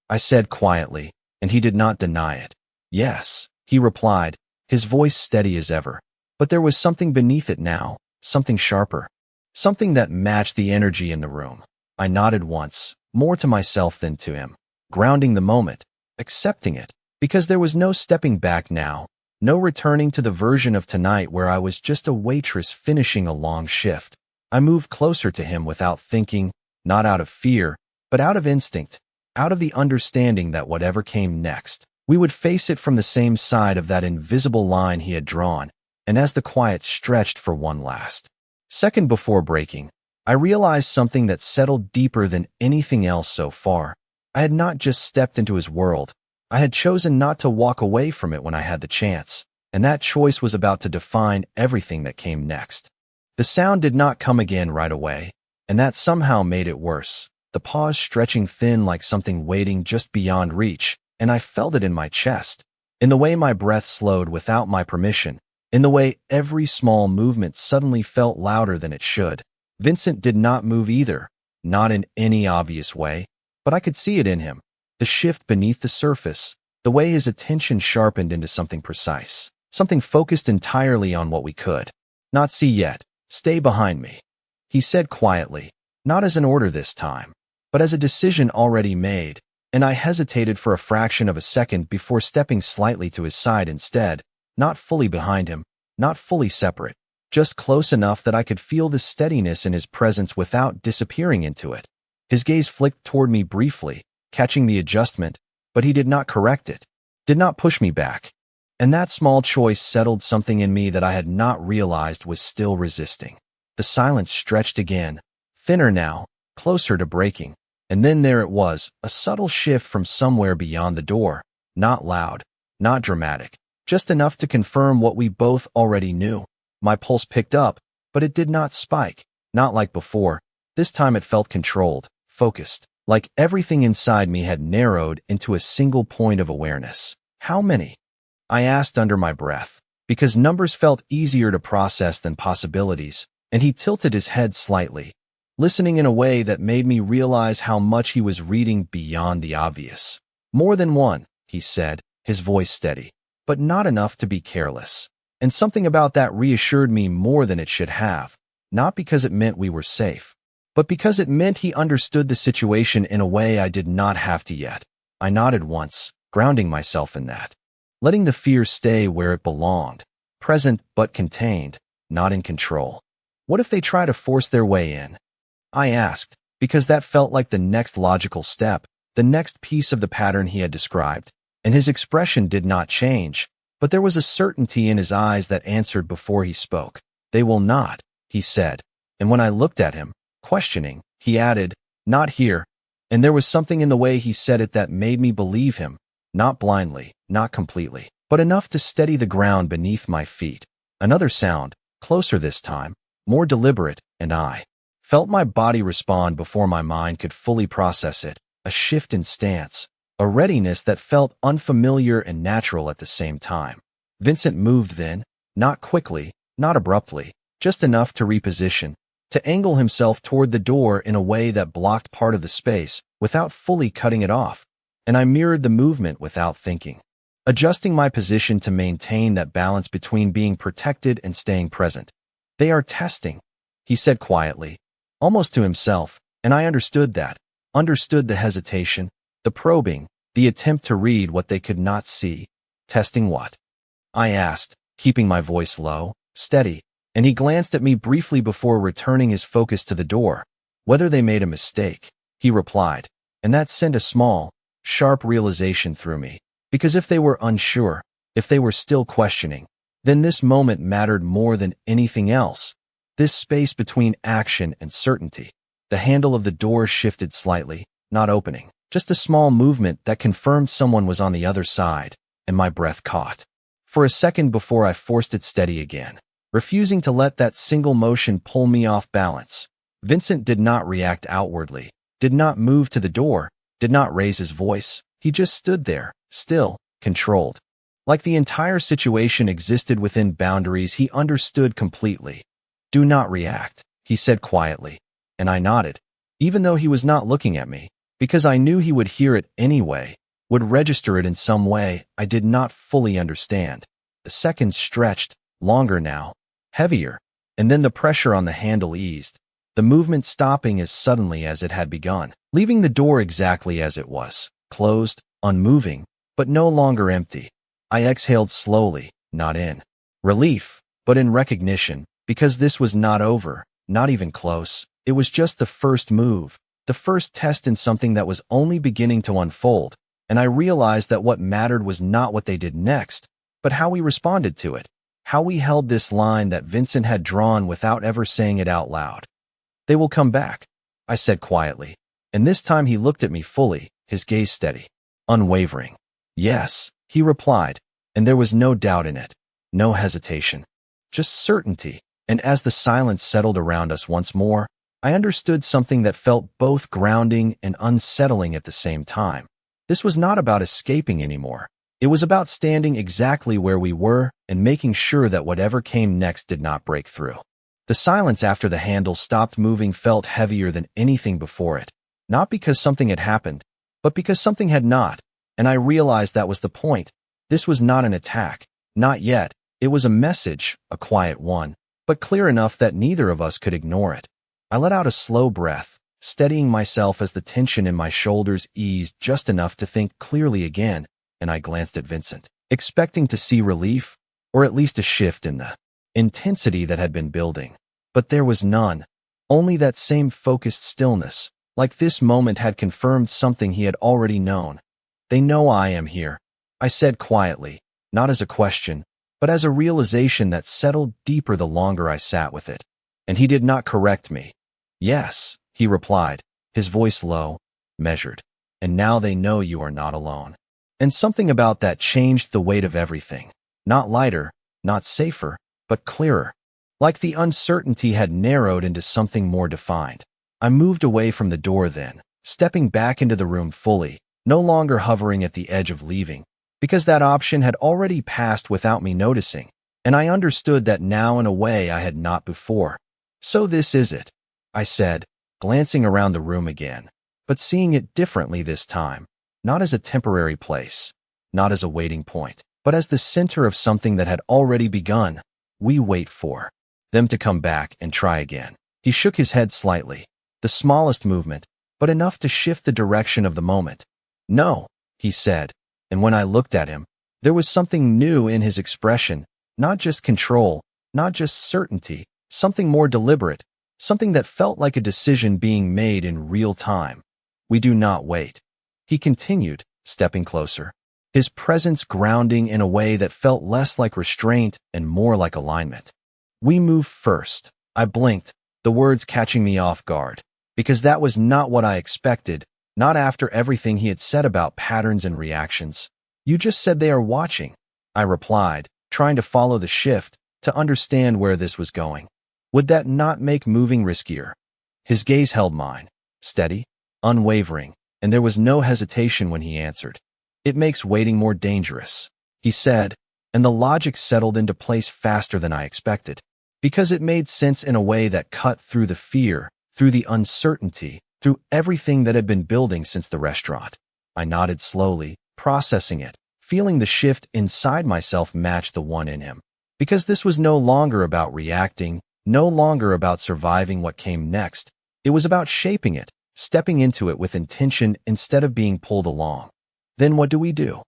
I said quietly, and he did not deny it. "Yes," he replied, his voice steady as ever. But there was something beneath it now, something sharper, something that matched the energy in the room. I nodded once, more to myself than to him, grounding the moment, accepting it, because there was no stepping back now, no returning to the version of tonight where I was just a waitress finishing a long shift. I moved closer to him without thinking, not out of fear, but out of instinct, out of the understanding that whatever came next, we would face it from the same side of that invisible line he had drawn. And as the quiet stretched for one last second before breaking, I realized something that settled deeper than anything else so far. I had not just stepped into his world, I had chosen not to walk away from it when I had the chance, and that choice was about to define everything that came next. The sound did not come again right away, and that somehow made it worse, the pause stretching thin like something waiting just beyond reach, and I felt it in my chest, in the way my breath slowed without my permission, in the way every small movement suddenly felt louder than it should. Vincent did not move either, not in any obvious way, but I could see it in him, the shift beneath the surface, the way his attention sharpened into something precise, something focused entirely on what we could not see yet. "Stay behind me," he said quietly, not as an order this time, but as a decision already made, and I hesitated for a fraction of a second before stepping slightly to his side instead, not fully behind him, not fully separate, just close enough that I could feel the steadiness in his presence without disappearing into it. His gaze flicked toward me briefly, catching the adjustment, but he did not correct it, did not push me back. And that small choice settled something in me that I had not realized was still resisting. The silence stretched again, thinner now, closer to breaking, and then there it was, a subtle shift from somewhere beyond the door, not loud, not dramatic, just enough to confirm what we both already knew. My pulse picked up, but it did not spike, not like before. This time it felt controlled, focused, like everything inside me had narrowed into a single point of awareness. "How many?" I asked under my breath, because numbers felt easier to process than possibilities, and he tilted his head slightly, listening in a way that made me realize how much he was reading beyond the obvious. "More than one," he said, his voice steady, "but not enough to be careless." And something about that reassured me more than it should have, not because it meant we were safe, but because it meant he understood the situation in a way I did not have to yet. I nodded once, grounding myself in that, letting the fear stay where it belonged, present but contained, not in control. "What if they try to force their way in?" I asked, because that felt like the next logical step, the next piece of the pattern he had described, and his expression did not change, but there was a certainty in his eyes that answered before he spoke. "They will not," he said, and when I looked at him, questioning, he added, "Not here," and there was something in the way he said it that made me believe him, not blindly, not completely, but enough to steady the ground beneath my feet. Another sound, closer this time, more deliberate, and I felt my body respond before my mind could fully process it, a shift in stance, a readiness that felt unfamiliar and natural at the same time. Vincent moved then, not quickly, not abruptly, just enough to reposition, to angle himself toward the door in a way that blocked part of the space without fully cutting it off, and I mirrored the movement without thinking, adjusting my position to maintain that balance between being protected and staying present. "They are testing," he said quietly, almost to himself, and I understood that, understood the hesitation, the probing, the attempt to read what they could not see. "Testing what?" I asked, keeping my voice low, steady, and he glanced at me briefly before returning his focus to the door. "Whether they made a mistake," he replied, and that sent a small, sharp realization through me, because if they were unsure, if they were still questioning, then this moment mattered more than anything else. This space between action and certainty. The handle of the door shifted slightly, not opening, just a small movement that confirmed someone was on the other side, and my breath caught for a second before I forced it steady again, refusing to let that single motion pull me off balance. Vincent did not react outwardly, did not move to the door, did not raise his voice. He just stood there, still, controlled. Like the entire situation existed within boundaries he understood completely. "Do not react," he said quietly, and I nodded, even though he was not looking at me, because I knew he would hear it anyway, would register it in some way I did not fully understand. The seconds stretched, longer now, heavier, and then the pressure on the handle eased, the movement stopping as suddenly as it had begun, leaving the door exactly as it was, closed, unmoving, but no longer empty. I exhaled slowly, not in relief, but in recognition, because this was not over, not even close. It was just the first move, the first test in something that was only beginning to unfold, and I realized that what mattered was not what they did next, but how we responded to it, how we held this line that Vincent had drawn without ever saying it out loud. "They will come back," I said quietly, and this time he looked at me fully, his gaze steady, unwavering. "Yes," he replied, and there was no doubt in it, no hesitation, just certainty, and as the silence settled around us once more, I understood something that felt both grounding and unsettling at the same time. This was not about escaping anymore. It was about standing exactly where we were and making sure that whatever came next did not break through. The silence after the handle stopped moving felt heavier than anything before it, not because something had happened, but because something had not, and I realized that was the point. This was not an attack, not yet. It was a message, a quiet one, but clear enough that neither of us could ignore it. I let out a slow breath, steadying myself as the tension in my shoulders eased just enough to think clearly again, and I glanced at Vincent, expecting to see relief, or at least a shift in the intensity that had been building. But there was none, only that same focused stillness, like this moment had confirmed something he had already known. "They know I am here," I said quietly, not as a question, but as a realization that settled deeper the longer I sat with it. And he did not correct me. "Yes," he replied, his voice low, measured. "And now they know you are not alone." And something about that changed the weight of everything. Not lighter, not safer, but clearer. Like the uncertainty had narrowed into something more defined. I moved away from the door then, stepping back into the room fully, no longer hovering at the edge of leaving, because that option had already passed without me noticing. And I understood that now in a way I had not before. So this is it, I said, glancing around the room again, but seeing it differently this time, not as a temporary place, not as a waiting point, but as the center of something that had already begun. We wait for them to come back and try again. He shook his head slightly, the smallest movement, but enough to shift the direction of the moment. No, he said, and when I looked at him, there was something new in his expression, not just control, not just certainty, something more deliberate, something that felt like a decision being made in real time. We do not wait. He continued, stepping closer, his presence grounding in a way that felt less like restraint and more like alignment. We move first. I blinked, the words catching me off guard, because that was not what I expected, not after everything he had said about patterns and reactions. You just said they are watching, I replied, trying to follow the shift, to understand where this was going. Would that not make moving riskier? His gaze held mine, steady, unwavering, and there was no hesitation when he answered. It makes waiting more dangerous, he said, and the logic settled into place faster than I expected, because it made sense in a way that cut through the fear, through the uncertainty, through everything that had been building since the restaurant. I nodded slowly, processing it, feeling the shift inside myself match the one in him. Because this was no longer about reacting, no longer about surviving what came next. It was about shaping it, stepping into it with intention instead of being pulled along. Then what do?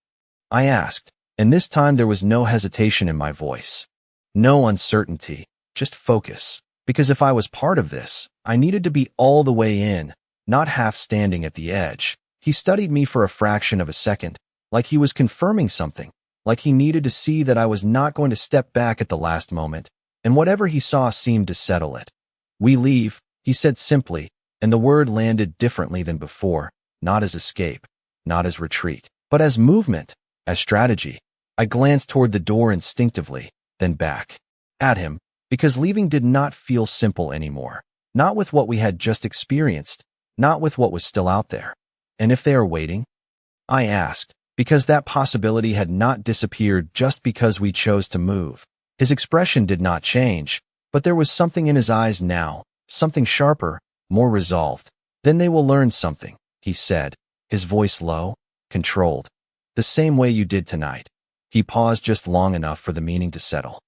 I asked, and this time there was no hesitation in my voice. No uncertainty, just focus. Because if I was part of this, I needed to be all the way in, not half standing at the edge. He studied me for a fraction of a second, like he was confirming something, like he needed to see that I was not going to step back at the last moment, and whatever he saw seemed to settle it. We leave, he said simply, and the word landed differently than before, not as escape, not as retreat, but as movement, as strategy. I glanced toward the door instinctively, then back at him, because leaving did not feel simple anymore, not with what we had just experienced, not with what was still out there. And if they are waiting? I asked, because that possibility had not disappeared just because we chose to move. His expression did not change, but there was something in his eyes now, something sharper, more resolved. Then they will learn something, he said, his voice low, controlled. The same way you did tonight. He paused just long enough for the meaning to settle.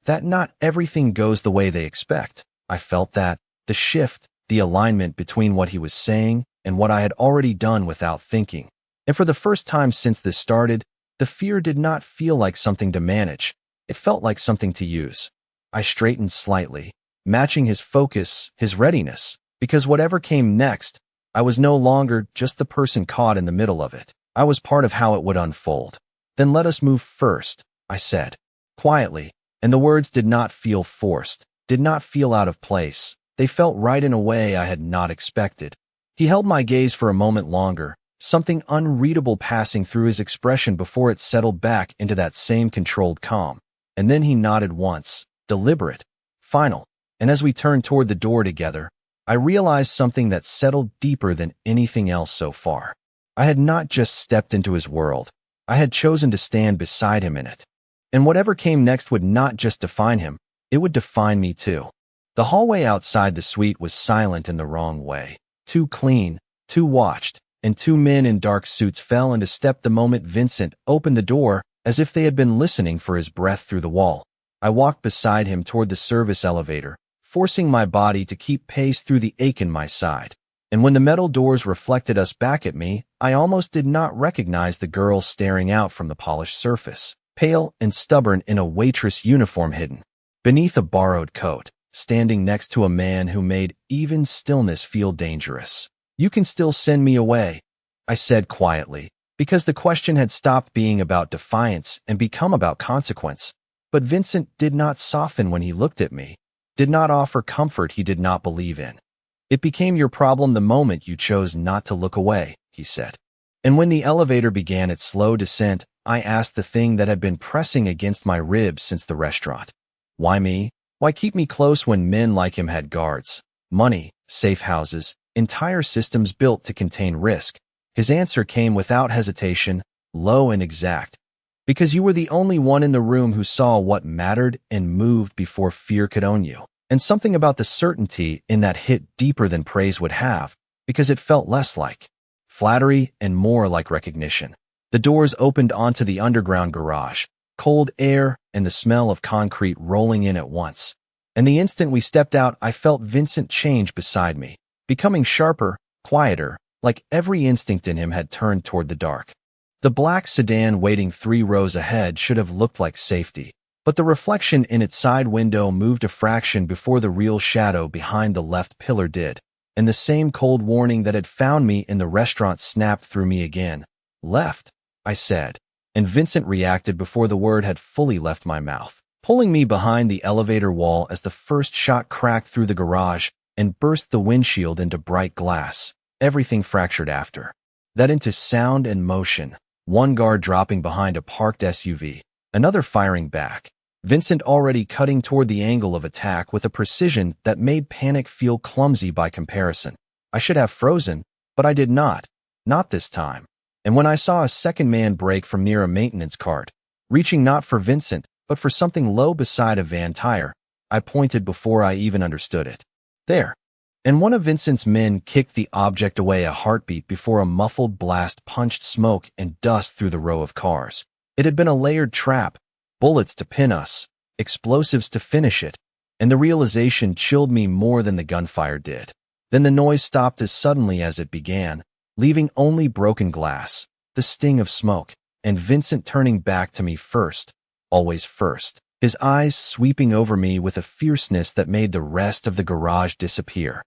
That not everything goes the way they expect. I felt that, the shift, the alignment between what he was saying and what I had already done without thinking. And for the first time since this started, the fear did not feel like something to manage. It felt like something to use. I straightened slightly, matching his focus, his readiness, because whatever came next, I was no longer just the person caught in the middle of it. I was part of how it would unfold. Then let us move first, I said, quietly, and the words did not feel forced, did not feel out of place. They felt right in a way I had not expected. He held my gaze for a moment longer, something unreadable passing through his expression before it settled back into that same controlled calm. And then he nodded once, deliberate, final, and as we turned toward the door together, I realized something that settled deeper than anything else so far. I had not just stepped into his world. I had chosen to stand beside him in it. And whatever came next would not just define him, it would define me too. The hallway outside the suite was silent in the wrong way. Too clean, too watched, and two men in dark suits fell into step the moment Vincent opened the door, as if they had been listening for his breath through the wall. I walked beside him toward the service elevator, forcing my body to keep pace through the ache in my side. And when the metal doors reflected us back at me, I almost did not recognize the girl staring out from the polished surface, pale and stubborn in a waitress uniform hidden beneath a borrowed coat, standing next to a man who made even stillness feel dangerous. You can still send me away, I said quietly, because the question had stopped being about defiance and become about consequence. But Vincent did not soften when he looked at me, did not offer comfort he did not believe in. It became your problem the moment you chose not to look away, he said. And when the elevator began its slow descent, I asked the thing that had been pressing against my ribs since the restaurant. Why me? Why keep me close when men like him had guards, money, safe houses, entire systems built to contain risk? His answer came without hesitation, low and exact. Because you were the only one in the room who saw what mattered and moved before fear could own you. And something about the certainty in that hit deeper than praise would have, because it felt less like flattery and more like recognition. The doors opened onto the underground garage, cold air and the smell of concrete rolling in at once. And the instant we stepped out, I felt Vincent change beside me, becoming sharper, quieter, like every instinct in him had turned toward the dark. The black sedan waiting 3 rows ahead should have looked like safety, but the reflection in its side window moved a fraction before the real shadow behind the left pillar did, and the same cold warning that had found me in the restaurant snapped through me again. "Left," I said, and Vincent reacted before the word had fully left my mouth, pulling me behind the elevator wall as the first shot cracked through the garage and burst the windshield into bright glass. Everything fractured after that into sound and motion. One guard dropping behind a parked SUV, another firing back. Vincent already cutting toward the angle of attack with a precision that made panic feel clumsy by comparison. I should have frozen, but I did not. Not this time. And when I saw a second man break from near a maintenance cart, reaching not for Vincent, but for something low beside a van tire, I pointed before I even understood it. There. And one of Vincent's men kicked the object away a heartbeat before a muffled blast punched smoke and dust through the row of cars. It had been a layered trap, bullets to pin us, explosives to finish it, and the realization chilled me more than the gunfire did. Then the noise stopped as suddenly as it began, leaving only broken glass, the sting of smoke, and Vincent turning back to me first, always first, his eyes sweeping over me with a fierceness that made the rest of the garage disappear.